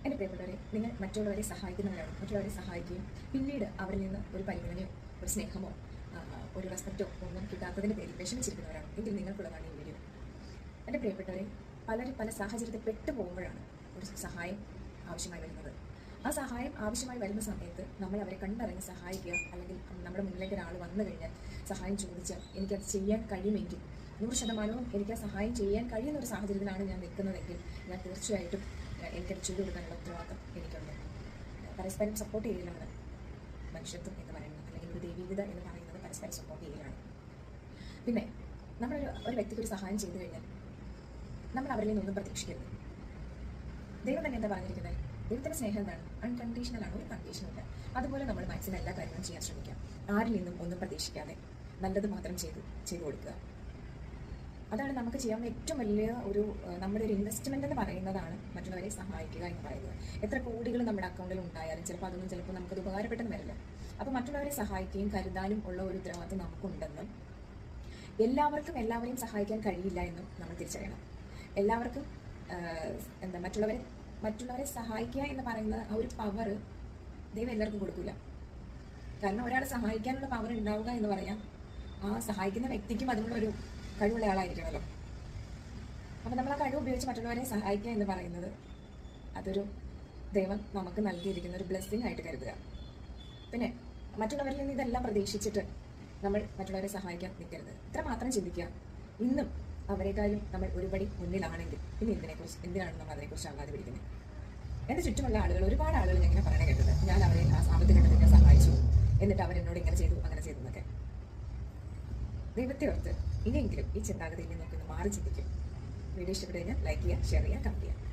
എൻ്റെ പ്രിയപ്പെട്ടവരെ, നിങ്ങൾ മറ്റുള്ളവരെ സഹായിക്കുന്നവരാണ്. മറ്റുള്ളവരെ സഹായിക്കുകയും പിന്നീട് അവരിൽ നിന്ന് ഒരു പരിഗണനയോ ഒരു സ്നേഹമോ ഒരു റെസ്പെക്റ്റോ ഒന്നും കിട്ടാത്തതിൻ്റെ പേരിൽ വിഷമിച്ചിരിക്കുന്നവരാണ് എങ്കിൽ നിങ്ങൾക്കുള്ളതാണ് ഈ വീഡിയോ. എൻ്റെ പ്രിയപ്പെട്ടവരെ, പലരും പല സാഹചര്യത്തിൽ പെട്ടുപോകുമ്പോഴാണ് ഒരു സഹായം ആവശ്യമായി വരുന്നത്. ആ സഹായം ആവശ്യമായി വരുന്ന സമയത്ത് നമ്മൾ അവരെ കണ്ടറിഞ്ഞ് സഹായിക്കുക, അല്ലെങ്കിൽ നമ്മുടെ മുന്നിലേക്ക് ഒരാൾ വന്നു കഴിഞ്ഞാൽ സഹായം ചോദിച്ചാൽ എനിക്കത് ചെയ്യാൻ കഴിയുമെങ്കിൽ 100% എനിക്ക് ആ സഹായം ചെയ്യാൻ കഴിയുന്ന ഒരു സാഹചര്യത്തിലാണ് ഞാൻ നിൽക്കുന്നതെങ്കിൽ ഞാൻ തീർച്ചയായിട്ടും എനിക്കത് ചെയ്തു കൊടുക്കാനുള്ള ഉത്തരവാദിത്തം എനിക്കുണ്ട്. പരസ്പരം സപ്പോർട്ട് ചെയ്യലാണ് മനുഷ്യത്വം എന്ന് പറയുന്നത്, അല്ലെങ്കിൽ ഒരു ദൈവികത എന്ന് പറയുന്നത് പരസ്പരം സപ്പോർട്ട് ചെയ്യലാണ്. പിന്നെ നമ്മളൊരു വ്യക്തിക്ക് ഒരു സഹായം ചെയ്തു കഴിഞ്ഞാൽ നമ്മൾ അവരിൽ നിന്നൊന്നും പ്രതീക്ഷിക്കരുത്. ദൈവം തന്നെ എന്താ പറഞ്ഞിരിക്കുന്നത്? ദൈവത്തിൻ്റെ സ്നേഹം എന്താണ്? അൺകണ്ടീഷണൽ ആണ്, ഒരു കണ്ടീഷനില്ല. അതുപോലെ നമ്മൾ മാക്സിമം എല്ലാ കാര്യങ്ങളും ചെയ്യാൻ ശ്രമിക്കാം. ആരിൽ നിന്നും ഒന്നും പ്രതീക്ഷിക്കാതെ നല്ലത് മാത്രം ചെയ്തു കൊടുക്കുക. അതാണ് നമുക്ക് ചെയ്യാവുന്ന ഏറ്റവും വലിയ നമ്മുടെ ഒരു ഇൻവെസ്റ്റ്മെന്റ് എന്ന് പറയുന്നതാണ് മറ്റുള്ളവരെ സഹായിക്കുക എന്ന് പറയുന്നത്. എത്ര കോടികൾ നമ്മുടെ അക്കൗണ്ടിൽ ഉണ്ടായാലും ചിലപ്പോൾ നമുക്കത് ഉപകാരപ്പെട്ടെന്ന് വരില്ല. അപ്പോൾ മറ്റുള്ളവരെ സഹായിക്കുകയും കരുതാനും ഉള്ള ഒരു ഉത്തരവാദിത്വം നമുക്കുണ്ടെന്നും എല്ലാവരെയും സഹായിക്കാൻ കഴിയില്ല എന്നും നമ്മൾ തിരിച്ചറിയണം. എല്ലാവർക്കും മറ്റുള്ളവരെ സഹായിക്കുക എന്ന് പറയുന്ന ആ ഒരു പവർ ദൈവം എല്ലാവർക്കും കൊടുക്കില്ല. കാരണം ഒരാളെ സഹായിക്കാനുള്ള പവർ ഉണ്ടാവുക എന്ന് പറയാം ആ സഹായിക്കുന്ന വ്യക്തിക്കും അതിനുള്ള ഒരു കഴിവുള്ള ആളായിരിക്കണമല്ലോ. അപ്പം നമ്മൾ ആ കഴിവ് ഉപയോഗിച്ച് മറ്റുള്ളവരെ സഹായിക്കുക എന്ന് പറയുന്നത് അതൊരു ദൈവം നമുക്ക് നൽകിയിരിക്കുന്ന ഒരു ബ്ലെസ്സിങ് ആയിട്ട് കരുതുക. പിന്നെ മറ്റുള്ളവരിൽ നിന്ന് ഇതെല്ലാം പ്രതീക്ഷിച്ചിട്ട് നമ്മൾ മറ്റുള്ളവരെ സഹായിക്കാൻ നിൽക്കരുത്. ഇത്ര മാത്രം ചിന്തിക്കുക, ഇന്നും അവരെക്കാളും നമ്മൾ ഒരുപടി മുന്നിലാണെങ്കിൽ പിന്നെ എന്തിനാണ് നമ്മൾ അതിനെക്കുറിച്ച് ആകാതെ പിടിക്കുന്നത്? എൻ്റെ ചുറ്റുമുള്ള ഒരുപാട് ആളുകൾ ഞാൻ ഇങ്ങനെ പറയണ കേട്ടത്, ഞാൻ അവരെ ആ സാമ്പത്തിക ഘട്ടത്തിൽ സഹായിച്ചു, എന്നിട്ട് അവരെന്നോട് ഇങ്ങനെ ചെയ്തു അങ്ങനെ ചെയ്തു എന്നൊക്കെ. ദൈവത്തെ ഓർത്ത് ഇനിയെങ്കിലും ഈ ചിന്താഗതിയിൽ നിന്നൊക്കെ ഒന്ന് മാറി ചിന്തിക്കും. വീഡിയോ ഇഷ്ടപ്പെട്ടു കഴിഞ്ഞാൽ ലൈക്ക് ചെയ്യുക, ഷെയർ ചെയ്യുക, കമന്റ് ചെയ്യുക.